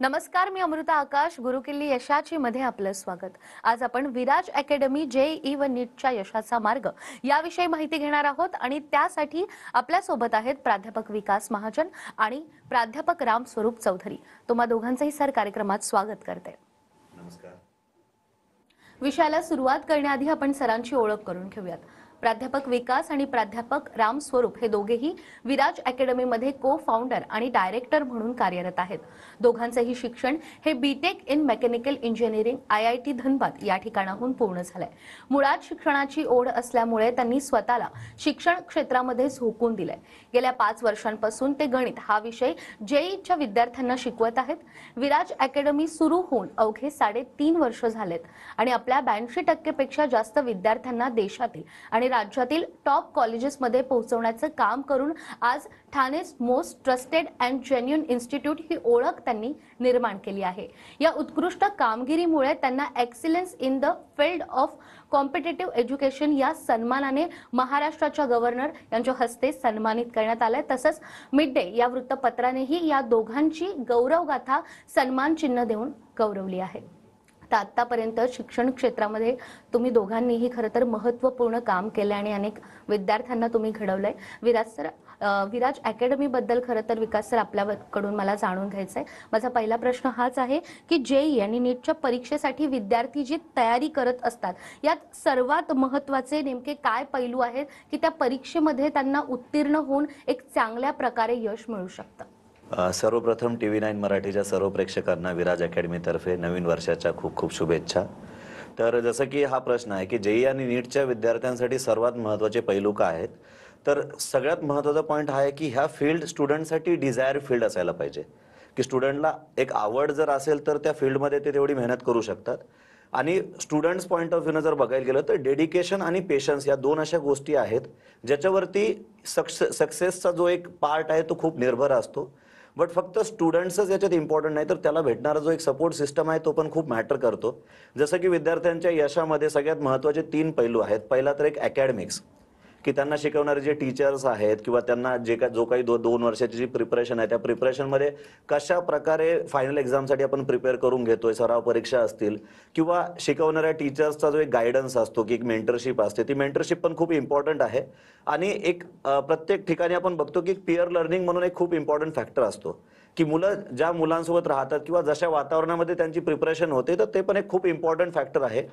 नमस्कार, मी अमृता आकाश. गुरुकिल्ली यशाची मध्ये आपलं स्वागत. आज आपण विराज अकॅडमी जेईई व नीटच्या यशाचा मार्ग याविषयी माहिती घेणार आहोत आणि त्यासाठी आपल्या सोबत आहेत प्राध्यापक विकास महाजन आणि प्राध्यापक राम स्वरूप चौधरी. तुम्हा दोघांचंही सर कार्यक्रमात स्वागत करते. नमस्कार. विषयाला सुरुवात करण्याआधी आपण सरांची ओळख करून घेऊयात. प्राध्यापक विकास आणि प्राध्यापक राम स्वरूप हे दोघेही विराज अकॅडमीमध्ये को फाउंडर आणि डायरेक्टर म्हणून कार्यरत आहेत. दोघांचेही शिक्षण हे B Tech in mechanical engineering IIT Dhanbad या ठिकाणाहून पूर्ण झालंय. मुळात शिक्षणाची ओढ असल्यामुळे त्यांनी स्वतःला शिक्षण क्षेत्रामध्ये झोकून दिलंय. गेल्या 5 वर्षांपासून ते गणित हा विषय जेईईच्या विद्यार्थ्यांना शिकवत आहेत. विराज अकॅडमी सुरू होऊन अवघे 3.5 वर्ष झालेत आणि आपल्या 82% पेक्षा जास्त विद्यार्थ्यांना देशातील आणि राज्यातील टॉप कॉलेजेसमध्ये पोहोचवण्याचं काम करून आज Thane's most trusted and genuine institute ही ओळख त्यांनी निर्माण केली आहे. या उत्कृष्ट कामगिरीमुळे त्यांना excellence in the field of competitive education या सन्मानाने महाराष्ट्राच्या गव्हर्नर यांच्या हस्ते सन्मानित करण्यात आले. तसंच मिड डे या वृत्तपत्रानेही या दोघांची गौरवगाथा सन्मान चिन्ह देऊन गौरवली आहे. तर आतापर्यंत शिक्षण क्षेत्रामध्ये तुम्ही दोघांनीही खरं तर महत्त्वपूर्ण काम केले आणि अनेक विद्यार्थ्यांना तुम्ही घडवलंय. विराज अकॅडमी बद्दल खरं तर विकास सर आपल्याकडून मला जाणून घ्यायचंय. माझा पहिला प्रश्न हाच आहे की जेईई आणि नीटच्या परीक्षेसाठी विद्यार्थी जी तयारी करत असतात यात सर्वात महत्त्वाचे नेमके काय पैलू आहेत की त्या परीक्षेमध्ये त्यांना उत्तीर्ण होऊन एक चांगल्या प्रकारे यश मिळू शकतं? सर्वप्रथम TV9 मराठीच्या सर्व प्रेक्षकांना विराज अकॅडमीतर्फे नवीन वर्षाच्या खूप खूप शुभेच्छा. तर जसं की हा प्रश्न आहे की जेईई आणि नीटच्या विद्यार्थ्यांसाठी सर्वात महत्त्वाचे पैलू काय आहेत, तर सगळ्यात महत्त्वाचा पॉईंट हा आहे की ह्या फील्ड स्टुडंटसाठी डिझायर फील्ड असायला पाहिजे. की स्टुडंटला एक आवड जर असेल तर त्या फील्डमध्ये ते तेवढी मेहनत करू शकतात. आणि स्टुडंट्स पॉईंट ऑफ व्ह्यूनं जर बघायला गेलं तर डेडिकेशन आणि पेशन्स या 2 अशा गोष्टी आहेत ज्याच्यावरती सक्सेसचा जो एक पार्ट आहे तो खूप निर्भर असतो. बट फक्त स्टुडंट्सच याच्यात इम्पॉर्टंट नाही तर त्याला भेटणारा जो एक सपोर्ट सिस्टम आहे तो पण खूप मॅटर करतो. जसं की विद्यार्थ्यांच्या यशामध्ये सगळ्यात महत्त्वाचे 3 पैलू आहेत. पहिला तर एक अकॅडमिक्स, की त्यांना शिकवणारे जे टीचर्स आहेत किंवा त्यांना जो काही 2 वर्षाची जी प्रिपरेशन आहे त्या प्रिपरेशनमध्ये कशा प्रकारे फायनल एक्झामसाठी आपण प्रिपेअर करून घेतोय, सराव परीक्षा असतील किंवा शिकवणाऱ्या टीचर्सचा जो एक गायडन्स असतो की एक मेंटरशिप असते, ती मेंटरशिप पण खूप इम्पॉर्टंट आहे. आणि एक प्रत्येक ठिकाणी आपण बघतो की पिअर लर्निंग म्हणून एक खूप इम्पॉर्टंट फॅक्टर असतो की मुलं ज्या मुलांसोबत राहतात किंवा जशा वातावरणामध्ये त्यांची प्रिपरेशन होते तर ते पण एक खूप इम्पॉर्टंट फॅक्टर आहे.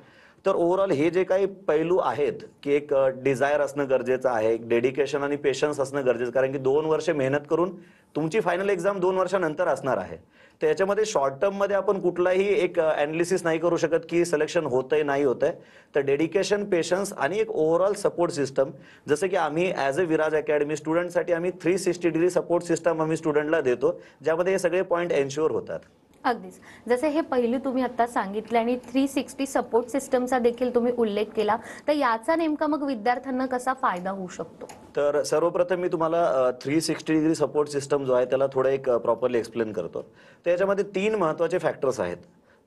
तर ओव्हरऑल हे जे काही पैलू आहेत की एक डिझायर असणं गरजेचं आहे, एक डेडिकेशन आणि पेशन्स असणं गरजेचं, कारण की 2 वर्ष मेहनत करून तुमची फायनल एक्झाम 2 वर्षानंतर असणार आहे. तर याच्यामध्ये शॉर्ट टर्ममध्ये आपण कुठलाही एक ॲनालिसिस नाही करू शकत की सिलेक्शन होतंय नाही होतंय. तर डेडिकेशन, पेशन्स आणि एक ओव्हरऑल सपोर्ट सिस्टम, जसं की आम्ही ॲज अ विराज अकॅडमी स्टुडंटसाठी आम्ही 360 डिग्री सपोर्ट सिस्टम आम्ही स्टुडंटला देतो, ज्यामध्ये हे सगळे पॉईंट एन्श्युअर होतात. अगदीच. जसे हे पहिली तुम्ही आता सांगितले आणि 360 सपोर्ट सिस्टमचा देखील तुम्ही उल्लेख केला, तर याचा नेमका मग विद्यार्थ्यांना कसा फायदा होऊ शकतो? तर सर्वप्रथम मी तुम्हाला 360 डिग्री सपोर्ट सिस्टम जो आहे त्याला थोडं एक प्रॉपरली एक्सप्लेन करतो. तर याच्यामध्ये 3 महत्त्वाचे फॅक्टर्स आहेत.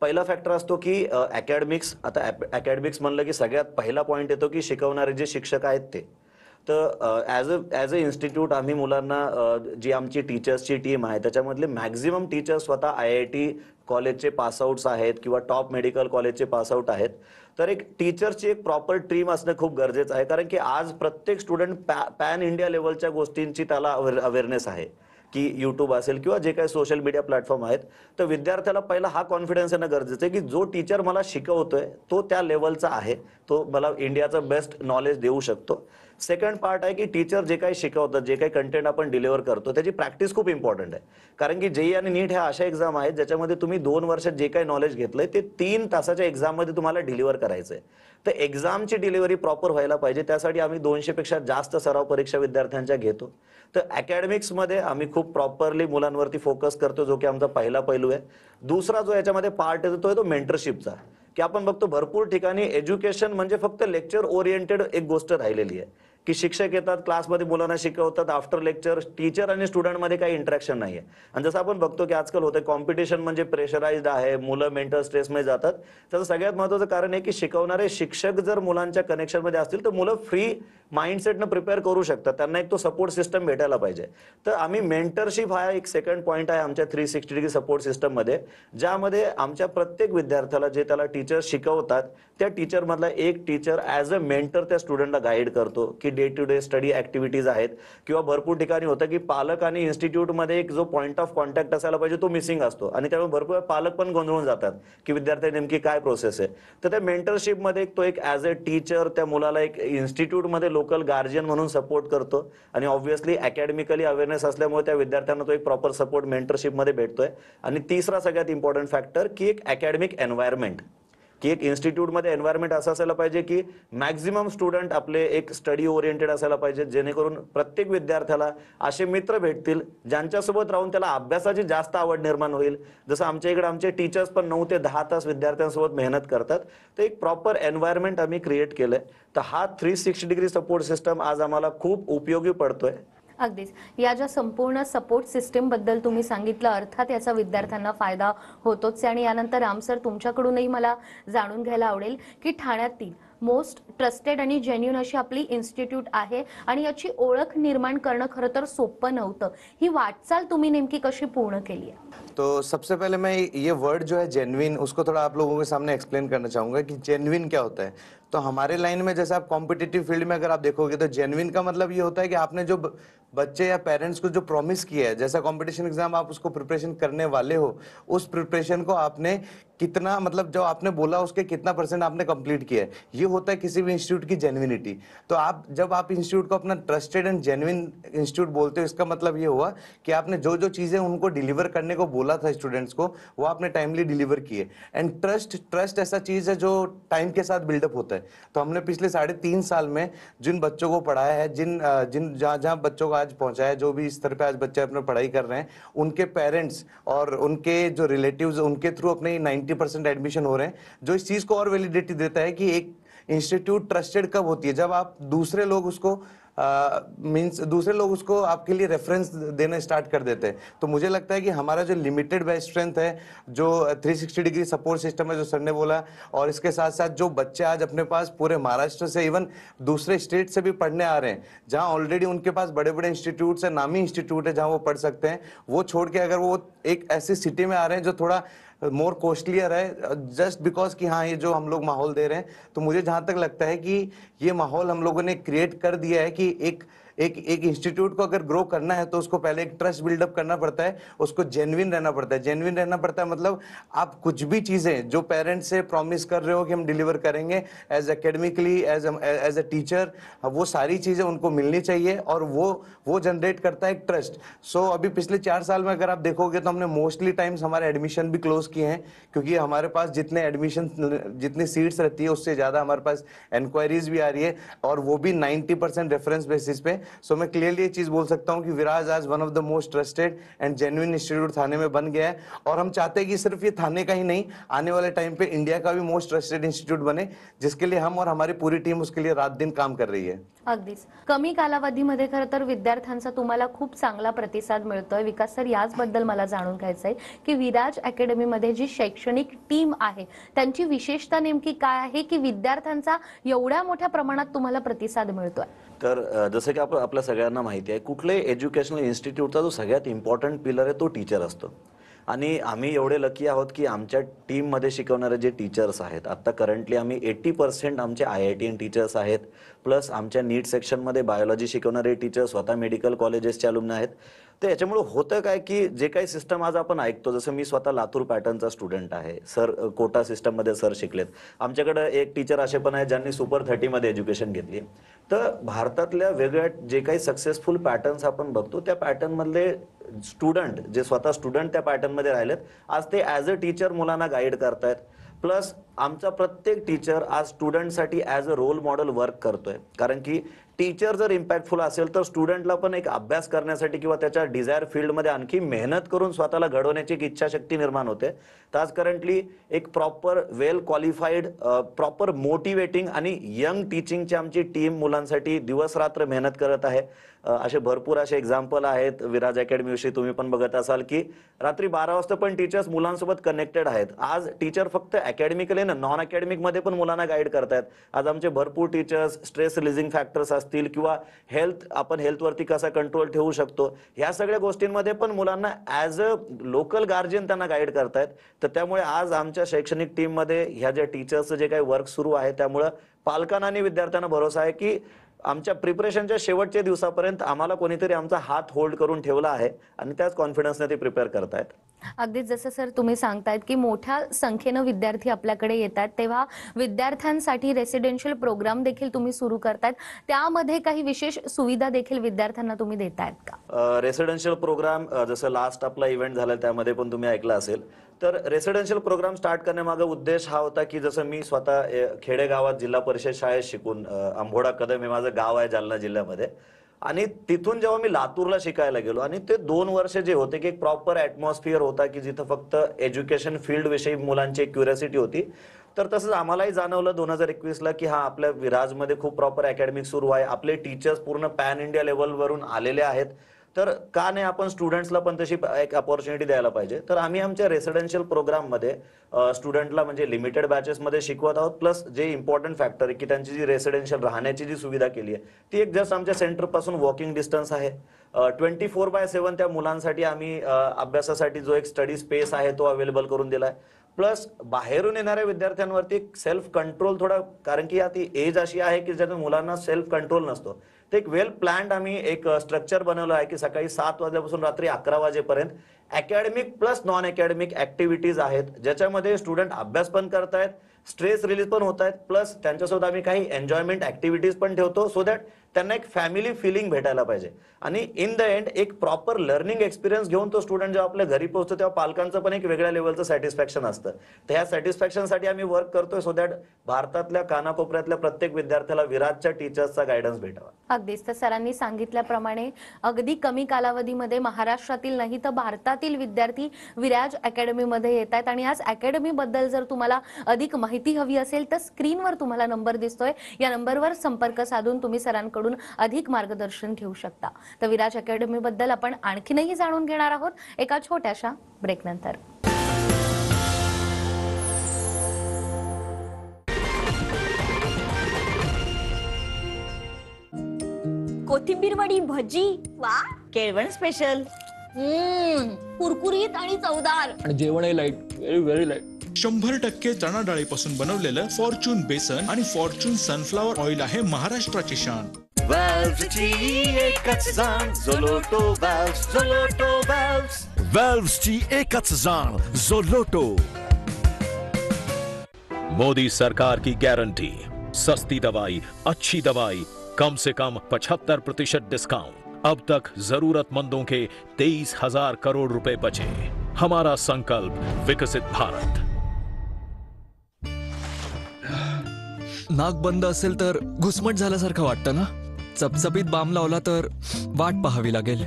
पहिला फॅक्टर असतो की अकॅडमिक्स. आता अकॅडमिक्स म्हणलं की सगळ्यात पहिला पॉईंट येतो की शिकवणारे जे शिक्षक आहेत ते. तर ॲज अ इन्स्टिट्यूट आम्ही मुलांना जी आमची टीचर्सची टीम आहे त्याच्यामधले मॅक्झिमम टीचर्स स्वतः IIT कॉलेजचे पासआउट्स आहेत किंवा टॉप मेडिकल कॉलेजचे पासआउट आहेत. तर एक टीचरची एक प्रॉपर टीम असणं खूप गरजेचं आहे, कारण की आज प्रत्येक स्टुडंट पॅन इंडिया लेवलच्या गोष्टींची त्याला अवेअरनेस आहे की यूट्यूब असेल किंवा जे काही सोशल मीडिया प्लॅटफॉर्म आहेत. तर विद्यार्थ्याला पहिला हा कॉन्फिडन्स येणं गरजेचं आहे की जो टीचर मला शिकवतोय तो त्या लेवलचा आहे, तो मला इंडियाचं बेस्ट नॉलेज देऊ शकतो. सेकंड पार्ट आहे की टीचर जे काही शिकवतात, जे काही कंटेंट आपण डिलिव्हर करतो त्याची प्रॅक्टिस खूप इम्पॉर्टंट आहे. कारण की जेईई आणि नीट ह्या अशा एक्झाम आहेत ज्याच्यामध्ये तुम्ही 2 वर्षात जे काही नॉलेज घेतलंय ते 3 तासाच्या एक्झाममध्ये तुम्हाला डिलिव्हर करायचं आहे. तर एक्झामची डिलिव्हरी प्रॉपर व्हायला पाहिजे, त्यासाठी आम्ही 200 पेक्षा जास्त सराव परीक्षा विद्यार्थ्यांच्या घेतो. तर अकॅडमिक्समध्ये आम्ही खूप प्रॉपरली मुलांवरती फोकस करतो, जो की आमचा पहिला पैलू आहे. दुसरा जो याच्यामध्ये पार्ट येतो तो मेंटरशिपचा, की आपण बघतो भरपूर ठिकाणी एज्युकेशन म्हणजे फक्त लेक्चर ओरिएंटेड एक गोष्ट राहिलेली आहे की शिक्षक येतात क्लासमध्ये मुलांना शिकवतात, आफ्टर लेक्चर टीचर आणि स्टुडंटमध्ये काही इंटरॅक्शन नाहीये. आणि जसं आपण बघतो की आजकाल होतं कॉम्पिटिशन म्हणजे प्रेशराइज्ड आहे, मुलं मेंटल स्ट्रेसमध्ये जातात. त्याचं सगळ्यात महत्त्वाचं कारण आहे की शिकवणारे शिक्षक जर मुलांच्या कनेक्शनमध्ये असतील तर मुलं फ्री माइंडसेटनं प्रिपेअर करू शकतात. त्यांना एक तो सपोर्ट सिस्टम भेटायला पाहिजे. तर आम्ही मेंटरशिप हा एक सेकंड पॉईंट आहे आमच्या 360 डिग्री सपोर्ट सिस्टममध्ये, ज्यामध्ये आमच्या प्रत्येक विद्यार्थ्याला जे त्याला टीचर शिकवतात त्या टीचरमधला एक टीचर ॲज अ मेंटर त्या स्टुडंटला गाईड करतो की day to day study activities आहेत. किंवा भरपूर ठिकाणी होतं की पालक आणि इन्स्टिट्यूटमध्ये एक जो पॉईंट ऑफ कॉन्टॅक्ट असायला पाहिजे तो मिसिंग असतो आणि त्यामुळे भरपूर पालक पण गोंधळून जातात की विद्यार्थी नेमकी काय प्रोसेस आहे. तर त्या मेंटरशिपमध्ये तो एक ॲज अ टीचर त्या मुलाला एक इन्स्टिट्यूटमध्ये लोकल गार्जियन म्हणून सपोर्ट करतो आणि ऑब्व्हियसली अकॅडमिकली अवेअरनेस असल्यामुळे त्या विद्यार्थ्यांना तो एक प्रॉपर सपोर्ट मेंटरशिपमध्ये भेटतोय. आणि तिसरा सगळ्यात इम्पॉर्टंट फॅक्टर की एक अकॅडमिक एन्व्हायरमेंट, की एक इन्स्टिट्यूटमध्ये एन्व्हायरमेंट असं असायला पाहिजे की मॅक्झिमम स्टुडंट आपले एक स्टडी ओरिएंटेड असायला पाहिजे, जेणेकरून प्रत्येक विद्यार्थ्याला असे मित्र भेटतील ज्यांच्यासोबत राहून त्याला अभ्यासाची जास्त आवड निर्माण होईल. जसं आमच्या इकडे आमचे टीचर्स पण 9 ते 10 तास विद्यार्थ्यांसोबत मेहनत करतात. तर एक प्रॉपर एन्व्हायरमेंट आम्ही क्रिएट केलंय. तर हा 360 डिग्री सपोर्ट सिस्टम आज आम्हाला खूप उपयोगी पडतोय. अगदीच. या ज्या संपूर्ण सपोर्ट सिस्टीम बद्दल तुम्ही सांगितलं, अर्थात याचा विद्यार्थ्यांना फायदा होतोच आहे. आणि यानंतर राम सर तुमच्याकडूनही मला जाणून घ्यायला आवडेल की ठाण्यातील मोस्ट ट्रस्टेड आणि जेन्युइन अशी आपली इन्स्टिट्यूट आहे आणि याची ओळख निर्माण करणं खरं तर सोपं नव्हतं. ही वाटचाल तुम्ही नेमकी कशी पूर्ण केली आहे? तो सबसे पहले मैं ये वर्ड जो है जेन्युइन, उसको थोड़ा आप लोगों के सामने एक्सप्लेन करना चाहूँगा कि जेन्युइन क्या होता है। तो हमारे लाइन में जैसे आप कॉम्पिटिटिव फील्ड में अगर आप देखोगे तो जेन्युइन का मतलब ये होता है कि आपने जो बच्चे या पेरेंट्स को जो प्रॉमिस किया है, जैसा कॉम्पिटिशन एग्जाम आप उसको प्रिपरेशन करने वाले हो, उस प्रिपरेशन को आपने कितना, मतलब जो आपने बोला उसके कितना % आपने कंप्लीट किया है, ये होता है किसी भी इंस्टीट्यूट की जेन्युइनिटी। तो आप जब आप इंस्टीट्यूट को अपना ट्रस्टेड एंड जेन्युइन इंस्टीट्यूट बोलते हो, इसका मतलब ये हुआ कि आपने जो जो चीजें उनको डिलीवर करने को बोला था स्टूडेंट्स को, वो आपने टाइमली डिलीवर किए। एंड ट्रस्ट ऐसा चीज है जो टाइम के साथ बिल्डअप होता है। तो हमने पिछले 3.5 साल में जिन बच्चों को पढ़ाया है, जिन जहाँ जहाँ बच्चों को आज पहुंचाया है, जो भी स्तर पे आज बच्चे अपने पढ़ाई कर रहे हैं, उनके पेरेंट्स और उनके जो रिलेटिव्स, उनके थ्रू अपने 90% एडमिशन हो रहे हैं। जो इस चीज को और वैलिडिटी देता है कि एक इंस्टीट्यूट ट्रस्टेड कब होती है, जब आप दूसरे लोग उसको दूसरे लोग उसको आपके लिए रेफरेंस देना स्टार्ट कर देते हैं। तो मुझे लगता है कि हमारा जो लिमिटेड बेस्ट स्ट्रेंथ है, जो 360 डिग्री सपोर्ट सिस्टम है, जो सर ने बोला, और इसके साथ साथ जो बच्चे आज अपने पास पूरे महाराष्ट्र से, इवन दूसरे स्टेट से भी पढ़ने आ रहे हैं, जहां ऑलरेडी उनके पास बड़े बड़े इंस्टीट्यूट है, नामी इंस्टीट्यूट है जहां वो पढ़ सकते हैं, वो छोड़ के अगर वो एक ऐसी सिटी में आ रहे हैं जो थोड़ा मोर कॉस्टलियर है, जस्ट बिकॉज कि हाँ ये जो हम लोग माहौल दे रहे हैं, तो मुझे जहां तक लगता है कि ये माहौल हम लोगों ने क्रिएट कर दिया है कि एक इंस्टीट्यूट को अगर ग्रो करना है तो उसको पहले एक ट्रस्ट बिल्डअप करना पड़ता है, उसको जेन्युइन रहना पड़ता है। जेन्युइन रहना पड़ता है मतलब आप कुछ भी चीजें जो पेरेंट्स से प्रॉमिस कर रहे हो कि हम डिलीवर करेंगे as academically, as a teacher, वो सारी चीजें उनको मिलनी चाहिए, और वो जनरेट करता है एक ट्रस्ट। सो अभी पिछले 4 साल में अगर आप देखोगे तो हमने मोस्टली टाइम्स हमारे एडमिशन भी क्लोज किए हैं, क्योंकि हमारे पास जितनी सीट्स रहती है उससे ज्यादा हमारे पास इंक्वायरीज भी आ रही है, और वो भी 90% रेफरेंस बेसिस पे। सो मैं क्लियरली ये चीज बोल सकता हूँ कि विराज आज one of the most trusted and genuine institute Thane में बन गया है, और हम चाहते हैं कि सिर्फ ये थाने का ही नहीं, आने वाले टाइम पे इंडिया का भी मोस्ट ट्रस्टेड इंस्टीट्यूट बने, जिसके लिए हम और हमारी पूरी टीम उसके लिए रात दिन काम कर रही है। अगदीच. कमी कालावधीमध्ये खरं तर विद्यार्थ्यांचा तुम्हाला खूप चांगला प्रतिसाद मिळतोय. विकास सर, याचबद्दल मला जाणून घ्यायचंय की विराज अकॅडमीमध्ये जी शैक्षणिक टीम आहे त्यांची विशेषता नेमकी काय आहे की विद्यार्थ्यांचा एवढ्या मोठ्या प्रमाणात तुम्हाला प्रतिसाद मिळतोय? तर जसं की आपल्या सगळ्यांना माहिती आहे, कुठल्याही एज्युकेशनल इन्स्टिट्यूटचा जो सगळ्यात इम्पॉर्टंट पिलर आहे तो टीचर असतो. आणि आम्ही एवढे लकी आहोत की आमच्या टीममध्ये शिकवणारे जे टीचर्स आहेत, आता करंटली आम्ही 80% आमचे IITian टीचर्स आहेत, प्लस आमच्या नीट सेक्शनमध्ये बायोलॉजी शिकवणारे टीचर्स स्वतः मेडिकल कॉलेजेसचे अलुमनी आहेत. तर याच्यामुळे होतं काय की जे काही सिस्टम आज आपण ऐकतो, जसं मी स्वतः लातूर पॅटर्नचा स्टुडंट आहे, सर कोटा सिस्टममध्ये सर शिकलेत, आमच्याकडे एक टीचर असे पण आहेत ज्यांनी सुपर 30 मध्ये एज्युकेशन घेतली. तर भारतातल्या वेगळ्या जे काही सक्सेसफुल पॅटर्न्स आपण बघतो, त्या पॅटर्नमधले स्टुडंट जे स्वतः स्टुडंट त्या पॅटर्नमध्ये राहिलेत, आज ते ॲज अ टीचर मुलांना गाईड करतायत. प्लस आमचा प्रत्येक टीचर आज स्टुडंटसाठी as a role model work करतोय. कारण की टीचर जर इम्पॅक्टफुल असेल तर स्टुडंटला पण एक अभ्यास करण्यासाठी किंवा त्याच्या डिझायर फील्डमध्ये आणखी मेहनत करून स्वतःला घडवण्याची एक इच्छाशक्ती निर्माण होते. तर आज करंटली एक प्रॉपर वेल क्वालिफाईड प्रॉपर मोटिवेटिंग आणि यंग टीचिंगची आमची टीम मुलांसाठी दिवस रात्र मेहनत करत आहे. असे भरपूर असे एक्झाम्पल आहेत विराज अकॅडमी विषयी तुम्ही पण बघत असाल की रात्री 12 वाजता पण टीचर्स मुलांसोबत कनेक्टेड आहेत. आज टीचर फक्त अकॅडमिकली ना नॉन अकॅडमिक मध्ये पण मुलांना गाईड करतायत. आज आमचे भरपूर टीचर्स स्ट्रेस रिलीजिंग फॅक्टर्स असतील किंवा आपण हेल्थवरती कसा कंट्रोल ठेवू शकतो ह्या सगळ्या गोष्टींमध्ये पण मुलांना ॲज अ लोकल गार्जियन त्यांना गाईड करतायत. तर त्यामुळे आज आमच्या शैक्षणिक टीममध्ये ह्या ज्या टीचर्सचं जे काही वर्क सुरू आहे त्यामुळे पालकांना आणि विद्यार्थ्यांना भरोसा आहे की आमच्या प्रिपरेशनच्या शेवटच्या दिवसापर्यंत आम्हाला कोणीतरी आमचा हात होल्ड करून ठेवला आहे आणि त्याच कॉन्फिडन्सने ते प्रिपेअर करतायत. अगदीच जसं सर तुम्ही सांगतायत की मोठ्या संख्येनं विद्यार्थी आपल्याकडे येतात तेव्हा विद्यार्थ्यांसाठी रेसिडेन्शियल प्रोग्राम देखील तुम्ही सुरू करतायत. त्यामध्ये काही विशेष सुविधा देखील विद्यार्थ्यांना तुम्ही देतायत का? रेसिडेन्शियल प्रोग्राम जसं लास्ट आपला इव्हेंट झाला त्यामध्ये पण तुम्ही ऐकलं असेल. तर रेसिडेन्शियल प्रोग्राम स्टार्ट करण्यामागे उद्देश हा होता की जसं मी स्वतः खेडेगावात जिल्हा परिषद शाळेत शिकून आंबोडा कदम हे माझं गाव आहे जालना जिल्ह्यामध्ये आणि तिथून जेव्हा मी लातूरला शिकायला गेलो आणि ते 2 वर्ष जे होते की एक प्रॉपर ॲटमॉस्फिअर होता की जिथं फक्त एज्युकेशन फील्ड विषयी मुलांची एक क्युरियोसिटी होती. तर तसंच आम्हालाही जाणवलं 2021ला की हा आपल्या विराजमध्ये खूप प्रॉपर अकॅडमिक सुरू आहे. आपले टीचर्स पूर्ण पॅन इंडिया लेवलवरून आलेले आहेत. तर का नाही आपण स्टुडंट्सला पण तशी एक अपॉर्च्युनिटी द्यायला पाहिजे. तर आम्ही आमच्या रेसिडेन्शियल प्रोग्राममध्ये स्टुडंटला म्हणजे लिमिटेड बॅचेसमध्ये शिकवत आहोत. प्लस जे इम्पॉर्टंट फॅक्टर आहे की त्यांची जी रेसिडेन्शियल राहण्याची जी सुविधा केली आहे ती एक जस्ट आमच्या सेंटरपासून वॉकिंग डिस्टन्स आहे. 24/7 त्या मुलांसाठी आम्ही अभ्यासासाठी जो एक स्टडी स्पेस आहे तो अवेलेबल करून दिला आहे. प्लस बाहेरून येणाऱ्या विद्यार्थ्यांवरती सेल्फ कंट्रोल थोडा कारण की ती एज अशी आहे की ज्यातून मुलांना सेल्फ कंट्रोल नसतो. ते एक वेल प्लॅन्ड आम्ही एक स्ट्रक्चर बनवलं आहे की सकाळी 7 वाजल्यापासून रात्री 11 वाजेपर्यंत academic plus non academic activities आहेत ज्याच्यामध्ये स्टुडंट अभ्यास पण करतायत, स्ट्रेस रिलीज पण होत आहेत, प्लस त्यांच्यासोबत आम्ही काही एन्जॉयमेंट ऍक्टिव्हिटीज पण ठेवतो सो दॅट त्यांना एक फॅमिली फिलिंग भेटायला पाहिजे. आणि इन द एंड एक प्रॉपर लर्निंग एक्सपिरियन्स घेऊन तो स्टुडंट जेव्हा आपल्या घरी पोहोचतो तेव्हा पालकांचं पण एक वेगळ्या लेवलचं सॅटिस्फॅक्शन असतं. तर ह्या सॅटिस्फॅक्शनसाठी आम्ही वर्क करतोय सो दॅट भारतातल्या कानाकोपऱ्यातल्या प्रत्येक विद्यार्थ्याला विराजच्या टीचर्सचा गायडन्स भेटावा. अगदीच तर सरांनी सांगितल्याप्रमाणे अगदी कमी कालावधीमध्ये महाराष्ट्रातील नाही तर भारतातील विद्यार्थी विराज अकॅडमीमध्ये येत आहेत. आणि आज अकॅडमी बद्दल जर तुम्हाला अधिक माहिती हवी असेल तर स्क्रीनवर तुम्हाला नंबर दिसतोय. या नंबरवर संपर्क साधून तुम्ही सरांकडून अधिक मार्गदर्शन घेऊ शकता. तर विराज अकॅडमी बद्दल आपण आणखीनही जाणून घेणार आहोत एका छोट्याशा ब्रेक नंतर. कोथिंबीरवडी भजी वा केळवण स्पेशल कुरकुरीत आणि चवदार आणि जेवणही लाईट, व्हेरी व्हेरी लाईट. 100% चणा डाळीपासून बनवलेलं फॉर्च्यून बेसन आणि फॉर्च्यून सनफ्लॉवर ऑइल आहे महाराष्ट्राची शान. वेल्व्सची एकच जाण झोलोटो. मोदी सरकार की गारंटी, सस्ती दवाई, अच्छी दवाई, कम से कम 75% डिस्काउंट. अब तक जरूरतमंदों के 23,000 करोड़ रुपए बचे. हमारा संकल्प विकसित भारत. नाक बंद असेल तर घुसमट झाल्यासारखं वाटतं ना. चपचपीत बाम लावला तर वाट पाहावी लागेल.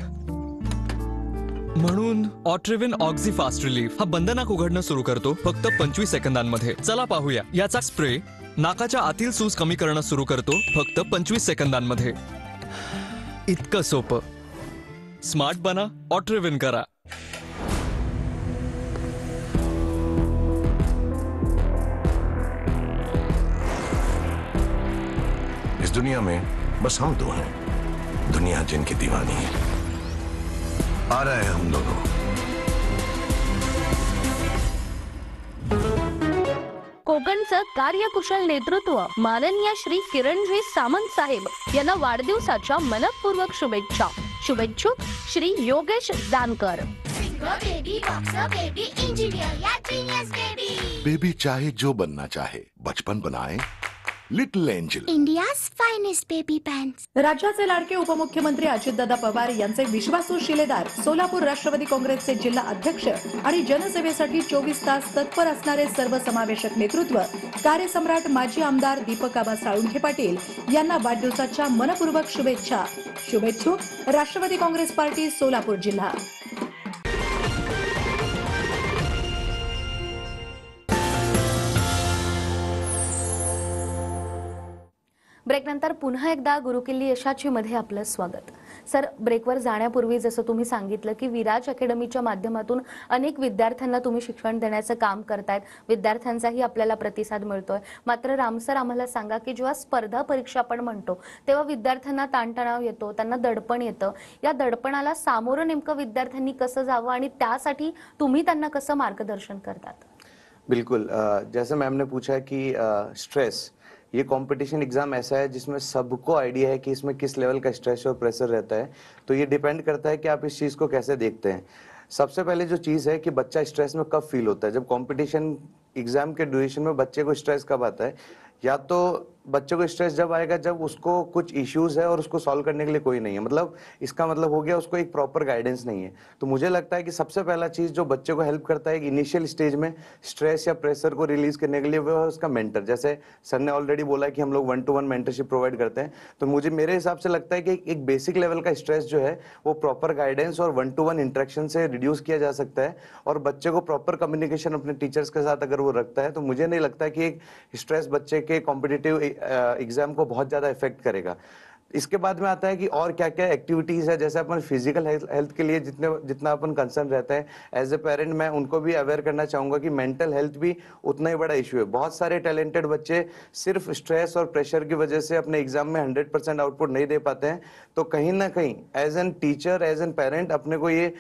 म्हणून ऑट्रिविन ऑक्झी फास्ट रिलीफ हा बंद नाक उघडणं सुरू करतो फक्त 25 सेकंदांमध्ये. चला पाहूया. याचा स्प्रे नाकाच्या आतील सूज कमी करणं सुरू करतो फक्त 25 सेकंदांमध्ये. इतकं सोपं. स्मार्ट बना, ऑट्रिविन करा. इस दुनिया में बस हम दो हैं, दुनिया जिनकी दीवानी है. आ रहे हैं हम दोनों. कोकणचं कार्यकुशल नेतृत्व माननीय श्री किरणजी सामंत साहेब यांना वाढदिवसाच्या मनपूर्वक शुभेच्छा. शुभेच्छुक श्री योगेश जानकर. बेबी चाहे जो बनना चाहे, बचपन बनाए little angel. India's finest baby pants. राज्याचे लाडके उपमुख्यमंत्री अजितदादा पवार यांचे विश्वासू शिलेदार, सोलापूर राष्ट्रवादी काँग्रेसचे जिल्हा अध्यक्ष आणि जनसेवेसाठी 24 तास तत्पर असणारे सर्वसमावेशक नेतृत्व कार्यसम्राट माजी आमदार दीपक आबा साळुंखे पाटील यांना वाढदिवसाच्या मनपूर्वक शुभेच्छा. शुभेच्छुक राष्ट्रवादी काँग्रेस पार्टी सोलापूर जिल्हा. ब्रेकनंतर पुन्हा एकदा गुरुकिल्ली यशाची मध्ये आपलं स्वागत. सर, ब्रेकवर जाण्यापूर्वी जसं तुम्ही सांगितलं की विराज अकॅडमीच्या माध्यमातून अनेक विद्यार्थ्यांना तुम्ही शिक्षण देण्याचं काम करतायत, विद्यार्थ्यांचाही आपल्याला प्रतिसाद मिळतोय. मात्र रामसर, आम्हाला सांगा की जेव्हा स्पर्धा परीक्षा आपण म्हणतो तेव्हा विद्यार्थ्यांना ताणतणाव येतो, त्यांना दडपण येतं. या दडपणाला सामोरं नेमकं विद्यार्थ्यांनी कसं जावं आणि त्यासाठी तुम्ही त्यांना कसं मार्गदर्शन करतात? बिल्कुल, जैसे मैम ने पूछा कि स्ट्रेस, ये कंपटीशन एग्जाम ऐसा है जिसमें सबको आइडिया है कि इसमें किस लेवल का स्ट्रेस और प्रेशर रहता है. तो ये डिपेंड करता है कि आप इस चीज़ को कैसे देखते हैं. सबसे पहले जो चीज़ है कि बच्चा स्ट्रेस में कब फील होता है. जब कंपटीशन एग्जाम के ड्यूरेशन में बच्चे को स्ट्रेस कब आता है, या तो बच्चे को स्ट्रेस जब आएगा जब उसको कुछ इश्यूज है और उसको सॉल्व करने के लिए कोई नहीं है. मतलब इसका मतलब हो गया उसको एक प्रॉपर गाइडेंस नहीं है. तो मुझे लगता है कि सबसे पहला चीज जो बच्चे को हेल्प करता है इनिशियल स्टेज में स्ट्रेस या प्रेशर को रिलीज करने के लिए, वो है उसका मेंटर. जैसे सर ने ऑलरेडी बोला कि हम लोग 1-to-1 मेंटरशिप प्रोवाइड करते हैं. तो मुझे मेरे हिसाब से लगता है कि एक बेसिक लेवल का स्ट्रेस जो है वो प्रॉपर गाइडेंस और 1-to-1 इंटरेक्शन से रिड्यूस किया जा सकता है. और बच्चे को प्रॉपर कम्युनिकेशन अपने टीचर्स के साथ अगर वो रखता है तो मुझे नहीं लगता कि एक स्ट्रेस बच्चे के कॉम्पिटिटिव एग्जाम को बहुत ज्यादा इफेक्ट करेगा. इसके बाद में आता है कि और क्या क्या एक्टिविटीज है. जैसे अपन फिजिकल हेल्थ के लिए जितना अपन कंसर्न रहता है, एज ए पेरेंट मैं उनको भी अवेयर करना चाहूंगा कि मेंटल हेल्थ भी उतना ही बड़ा इशू है. बहुत सारे टैलेंटेड बच्चे सिर्फ स्ट्रेस और प्रेशर की वजह से अपने एग्जाम में 100% आउटपुट नहीं दे पाते हैं. तो कहीं ना कहीं as an teacher, as an parent अपने को ये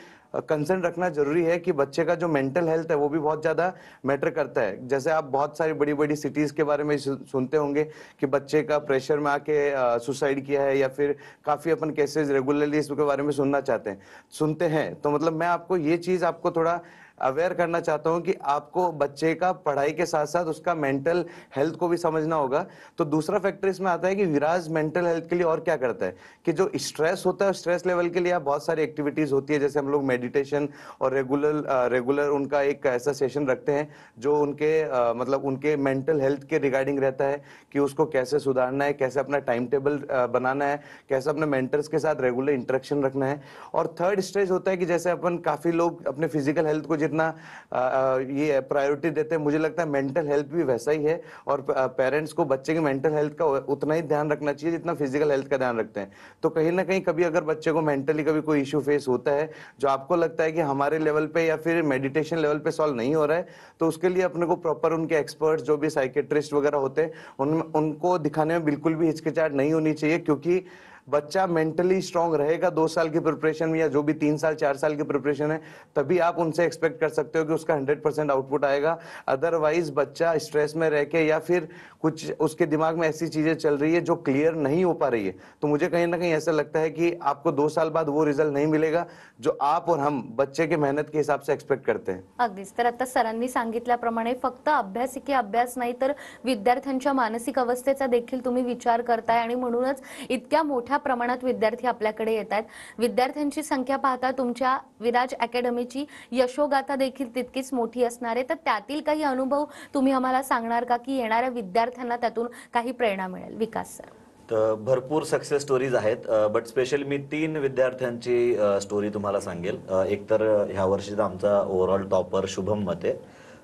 कंसर्न रखना जरूरी है कि बच्चे का जो मेंटल हेल्थ है वो भी बहुत ज्यादा मैटर करता है. जैसे आप बहुत सारी बड़ी बड़ी सिटीज के बारे में सुनते होंगे कि बच्चे का प्रेशर में आके सुसाइड किया है, या फिर काफी अपन केसेस रेगुलरली इसके बारे में सुनते हैं. तो मतलब मैं आपको ये चीज आपको थोड़ा अवेयर करना चाहता हूं कि आपको बच्चे का पढ़ाई के साथ साथ उसका मेंटल हेल्थ को भी समझना होगा. तो दूसरा फैक्टर इसमें आता है कि विराज मेंटल हेल्थ के लिए और क्या करता है कि जो स्ट्रेस होता है, स्ट्रेस लेवल के लिए आप बहुत सारी एक्टिविटीज होती है. जैसे हम लोग मेडिटेशन और रेगुलर उनका एक ऐसा सेशन रखते हैं जो उनके मतलब उनके मेंटल हेल्थ के रिगार्डिंग रहता है कि उसको कैसे सुधारना है, कैसे अपना टाइम टेबल बनाना है, कैसे अपने मेंटर्स के साथ रेगुलर इंटरेक्शन रखना है. और थर्ड स्टेज होता है कि जैसे अपन काफी लोग अपने फिजिकल हेल्थ को जितना ये प्रायोरिटी देते हैं, मुझे लगता है मेंटल हेल्थ भी वैसा ही है. और पेरेंट्स को बच्चे की मेंटल हेल्थ का उतना ही ध्यान रखना चाहिए जितना फिजिकल हेल्थ का ध्यान रखते हैं. तो कहीं ना कहीं कभी अगर बच्चे को मेंटली कभी कोई इश्यू फेस होता है जो आपको लगता है कि हमारे लेवल पे या फिर मेडिटेशन लेवल पे सॉल्व नहीं हो रहा है, तो उसके लिए अपने को प्रॉपर उनके एक्सपर्ट्स जो भी साइकेट्रिस्ट वगैरह होते हैं उनको दिखाने में बिल्कुल भी हिचकिचाहट नहीं होनी चाहिए. क्योंकि बच्चा मेंटली स्ट्रांग रहेगा 2 साल की प्रिपरेशन में, या जो भी 3 साल 4 साल की प्रिपरेशन है, तभी आप उनसे एक्सपेक्ट कर सकते हो कि उसका 100% आउटपुट आएगा. अदरवाइज बच्चा स्ट्रेस में रह के या फिर कुछ उसके दिमाग में ऐसी चीजें चल रही है जो क्लियर नहीं हो पा रही है, तो मुझे कहीं ना कहीं ऐसा लगता है कि आपको 2 साल बाद वो रिजल्ट नहीं मिलेगा जो आप और हम बच्चे के मेहनत के हिसाब से एक्सपेक्ट करते हैं. अगदीच. तर आता सरांनी सांगितल्याप्रमाणे फक्त अभ्यास की अभ्यास नाही तर विद्यार्थ्यांच्या मानसिक अवस्थेचा देखील तुम्ही विचार करताय आणि म्हणूनच इतक्या मोठ्या प्रमाणात विद्यार्थी आपल्याकडे येत आहेत. विद्यार्थ्यांची संख्या पाहता तुमच्या विराज अकॅडमीची यशोगाथा देखील तितकीच मोठी असणार आहे. तर त्यातील काही अनुभव तुम्ही आम्हाला सांगणार का की येणाऱ्या विद्यार्थ्यांना त्यातून काही प्रेरणा मिळेल? विकास सर. तर भरपूर सक्सेस स्टोरीज आहेत, बट स्पेशली मी 3 विद्यार्थ्यांची स्टोरी तुम्हाला सांगेल. एक तर ह्या वर्षीचा आमचा ओव्हरऑल टॉपर शुभम मते.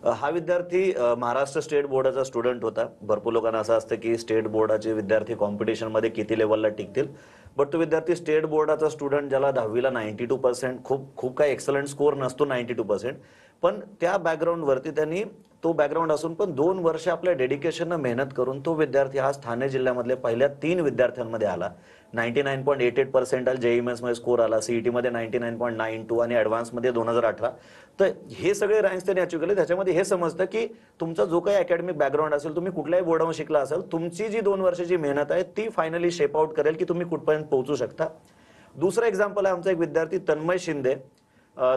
हा विद्यार्थी महाराष्ट्र स्टेट बोर्डाचा स्टुडंट होता. भरपूर लोकांना असं असतं की स्टेट बोर्डाचे विद्यार्थी कॉम्पिटिशनमध्ये किती लेवलला टिकतील, बट तो विद्यार्थी स्टेट बोर्डाचा स्टुडंट ज्याला 10वीला 92%, खूप काही एक्सलंट स्कोर नसतो 92%, पण त्या बॅकग्राऊंडवरती त्यांनी तो बॅकग्राऊंड असून पण 2 वर्ष आपल्या डेडिकेशननं मेहनत करून तो विद्यार्थी आज ठाणे जिल्ह्यामधल्या पहिल्या 3 विद्यार्थ्यांमध्ये आला. 99.88% जेईई मेन्स मध्ये स्कोर आला, सीईटी मध्ये 99.92 आणि ऍडव्हान्स मध्ये 2018. तर हे सगळे रँक्स त्यांनी अचीव्ह केले. त्याच्यामध्ये हे समजतं की तुमचा जो काही अकॅडमिक बॅकग्राऊंड असेल, तुम्ही कुठल्याही बोर्डावर शिकला असाल, तुमची जी 2 वर्षाची मेहनत आहे ती फायनली शेप आउट करेल की तुम्ही कुठपर्यंत पोहोचू शकता. दुसरं एक्झाम्पल आहे आमचा एक विद्यार्थी तन्मय शिंदे.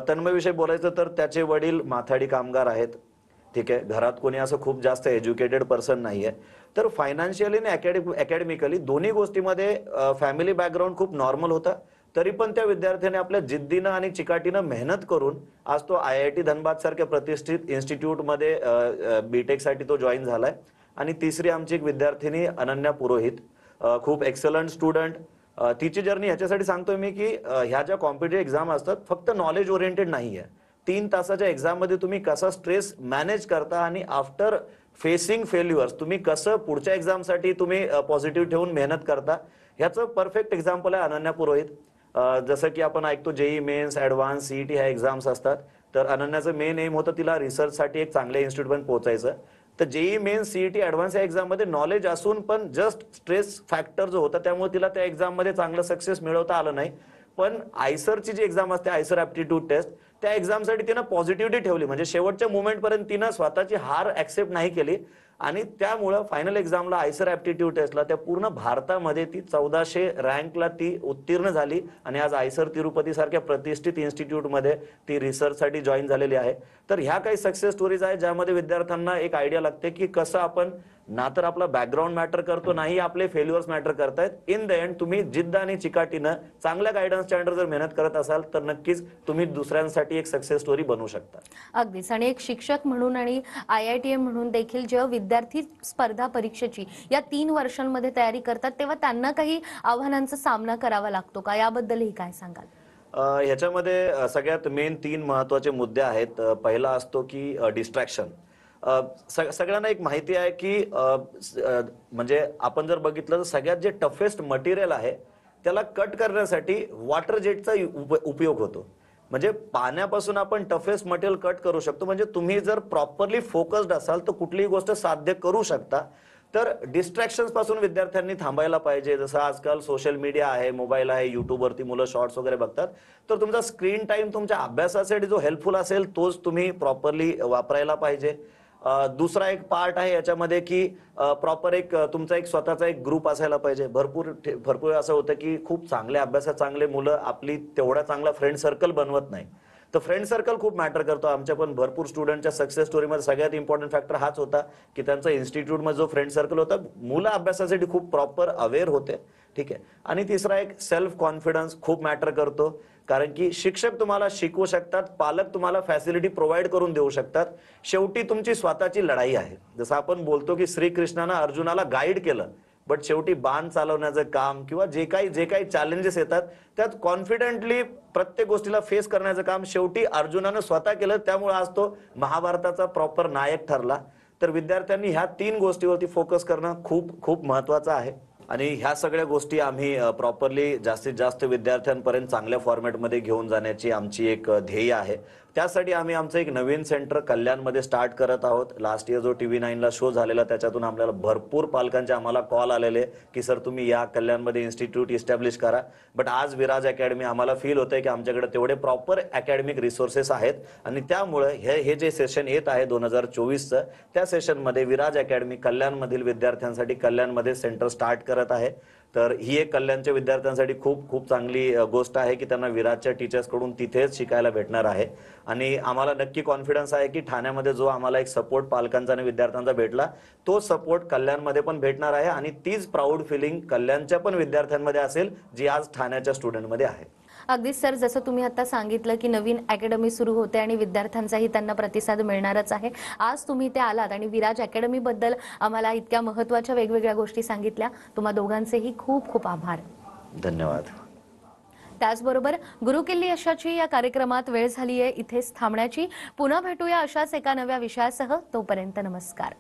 तन्मय विषयी बोलायचं तर त्याचे वडील माथाडी कामगार आहेत. ठीक आहे, घरात कोणी असं खूप जास्त एज्युकेटेड पर्सन नाहीये, तर फायनान्शियली आणि अकॅडमिकली दोन्ही गोष्टीमध्ये फॅमिली बॅकग्राऊंड खूप नॉर्मल होता, तरी पण त्या विद्यार्थ्याने आपल्या जिद्दीनं आणि चिकाटीनं मेहनत करून आज तो IIT धनबाद सारख्या प्रतिष्ठित इन्स्टिट्यूटमध्ये बीटेक साठी तो जॉईन झालाय. आणि तिसरी आमची एक विद्यार्थिनी अनन्या पुरोहित, खूप एक्सलंट स्टुडंट. तिची जर्नी ह्याच्यासाठी सांगतोय मी की ह्या ज्या कॉम्पिटेटिव्ह एक्झाम असतात फक्त नॉलेज ओरिएंटेड नाहीये. 3 तासाच्या एक्झाम मध्ये तुम्ही कसा स्ट्रेस मॅनेज करता आणि आफ्टर फेसिंग फेल्युअर्स तुम्ही कसं पुढच्या एक्झामसाठी तुम्ही पॉझिटिव्ह ठेवून मेहनत करता, ह्याचं परफेक्ट एक्झाम्पल आहे अनन्या पुरोहित. जसं की आपण ऐकतो JEE मेन्स, ऍडव्हान्स, CET ह्या एक्झाम्स असतात, तर अनन्याचं मेन एम होतं तिला रिसर्चसाठी एक चांगल्या इन्स्टिट्यूटपर्यंत पोहोचायचं. तर JEE मेन्स, CET, ऍडव्हान्स या एक्झाम मध्ये नॉलेज असून पण जस्ट स्ट्रेस फॅक्टर जो होता त्यामुळे तिला त्या एक्झाम मध्ये चांगलं सक्सेस मिळवता आलं नाही. पण आयसरची जी एक्झाम असते, आयसर ऍप्टिट्यूड टेस्ट, त्या एक्झामसाठी तिनं पॉझिटिव्हिटी ठेवली, म्हणजे शेवटच्या मोमेंट पर्यंत तिनं स्वतःची हार ऍक्सेप्ट नाही केली आणि त्यामुळं फायनल एक्झामला आयसर ऍप्टिट्यूड टेस्टला त्या पूर्ण भारतामध्ये ती 1400 रँकला ती उत्तीर्ण झाली आणि आज आयसर तिरुपती सारख्या प्रतिष्ठित इन्स्टिट्यूटमध्ये ती रिसर्चसाठी जॉईन झालेली आहे. तर ह्या काही सक्सेस स्टोरीज आहेत ज्यामध्ये विद्यार्थ्यांना एक आयडिया लागते की कसं आपण ना तर आपला बॅकग्राऊंड मॅटर करतो, नाही आपले फेल्युअर्स मॅटर करतायत. इन द एंड तुम्ही जिद्द आणि चिकाटीनं चांगल्या गायडन्सच्या अंडर जर मेहनत करत असाल तर नक्कीच तुम्ही दुसऱ्यांसाठी एक सक्सेस स्टोरी बनवू शकता. अगदीच. आणि एक शिक्षक म्हणून आणि IITM म्हणून देखील जेव्हा विद्यार्थी स्पर्धा परीक्षेची या 3 वर्षांमध्ये तयारी करतात तेव्हा त्यांना काही आव्हानांचा सामना करावा लागतो का, याबद्दलही काय सांगाल? ह्याच्यामध्ये सगळ्यात मेन 3 महत्वाचे मुद्दे आहेत. पहिला असतो की डिस्ट्रॅक्शन. सगळ्यांना एक माहिती आहे की म्हणजे आपण जर बघितलं तर सगळ्यात जे टफेस्ट मटेरियल आहे त्याला कट करण्यासाठी वॉटर जेटचा उपयोग होतो. म्हणजे पाण्यापासून आपण टफेस्ट मटेरियल कट करू शकतो. म्हणजे तुम्ही जर प्रॉपरली फोकस्ड असाल तर कुठलीही गोष्ट साध्य करू शकता. तर डिस्ट्रॅक्शन्स पासून विद्यार्थ्यांनी थांबायला पाहिजे. जसं आजकाल सोशल मीडिया आहे, मोबाईल आहे, युट्यूबवरती मुलं शॉर्ट्स वगैरे बघतात, तर तुमचा स्क्रीन टाइम तुमच्या अभ्यासासाठी जो हेल्पफुल असेल तोच तुम्ही प्रॉपरली वापरायला पाहिजे. दुसरा एक पार्ट आहे याच्यामध्ये की प्रॉपर एक तुमचा एक स्वतःचा एक ग्रुप असायला पाहिजे. भरपूर असं होतं की खूप चांगल्या अभ्यासात चांगले मुलं आपली तेवढा चांगला फ्रेंड सर्कल बनवत नाही. तर फ्रेंड सर्कल खूप मॅटर करतो. आमच्या पण भरपूर स्टुडंटच्या सक्सेस स्टोरीमध्ये सगळ्यात इम्पॉर्टंट फॅक्टर हाच होता की त्यांचा इन्स्टिट्यूटमध्ये जो फ्रेंड सर्कल होता, मुलं अभ्यासासाठी खूप प्रॉपर अवेअर होते. ठीक आहे. आणि तिसरा एक सेल्फ कॉन्फिडन्स खूप मॅटर करतो, कारण की शिक्षक तुम्हाला शिकवू शकतात, पालक तुम्हाला फॅसिलिटी प्रोव्हाइड करून देऊ शकतात. शेवटी तुमची स्वतःची लढाई आहे. जसं आपण बोलतो की श्रीकृष्णानं अर्जुनाला गाईड केलं, बट शेवटी बाण चालवण्याचं काम किंवा जे काही चॅलेंजेस येतात त्यात कॉन्फिडेंटली प्रत्येक गोष्टीला फेस करण्याचं काम शेवटी अर्जुनानं स्वतः केलं. त्यामुळे आज तो महाभारताचा प्रॉपर नायक ठरला. तर विद्यार्थ्यांनी ह्या 3 गोष्टीवरती फोकस करणं खूप खूप महत्वाचं आहे. आणि ह्या सगळ्या गोष्टी आम्ही प्रॉपरली जास्तीत जास्त विद्यार्थ्यांपर्यंत चांगल्या फॉर्मॅटमध्ये घेऊन जाण्याची आमची एक ध्येय आहे. त्यासाठी आम्ही आमचं एक नवीन सेंटर कल्याणमध्ये स्टार्ट करत आहोत. लास्ट इयर जो TV9ला शो झालेला त्याच्यातून आपल्याला भरपूर पालकांचे आम्हाला कॉल आलेले की सर तुम्ही या कल्याणमध्ये इन्स्टिट्यूट इस्टॅब्लिश करा. बट आज विराज अकॅडमी आम्हाला फील होतंय की आमच्याकडे तेवढे प्रॉपर अकॅडमिक रिसोर्सेस आहेत आणि त्यामुळे हे जे सेशन येत आहे 2024चं, त्या सेशनमध्ये विराज अकॅडमी कल्याणमधील विद्यार्थ्यांसाठी कल्याणमध्ये सेंटर स्टार्ट करत आहे. तर ही एक कल्याणच्या विद्यार्थ्यांसाठी खूप खूप चांगली गोष्ट आहे की त्यांना विराजच्या टीचर्सकडून तिथेच शिकायला भेटणार आहे. आणि आम्हाला नक्की कॉन्फिडन्स आहे की ठाण्यामध्ये जो आम्हाला एक सपोर्ट पालकांचा आणि विद्यार्थ्यांचा भेटला तो सपोर्ट कल्याणमध्ये पण भेटणार आहे. आणि तीच प्राऊड फिलिंग कल्याणच्या पण विद्यार्थ्यांमध्ये असेल जी आज ठाण्याच्या स्टुडंटमध्ये आहे. अगदीच सर, जसं तुम्ही आता सांगितलं की नवीन अकॅडमी सुरू होते आणि विद्यार्थ्यांचाही त्यांना प्रतिसाद मिळणारच आहे. आज तुम्ही ते आलात आणि विराज अकॅडमी बद्दल आम्हाला इतक्या महत्त्वाच्या वेगवेगळ्या गोष्टी सांगितल्या. तुम्हा दोघांचेही खूप खूप आभार. धन्यवाद. त्याचबरोबर गुरुकिल्ली यशाची या कार्यक्रमात वेळ झाली आहे इथेच थांबण्याची. पुन्हा भेटूया अशाच एका नव्या विषयासह. तोपर्यंत नमस्कार.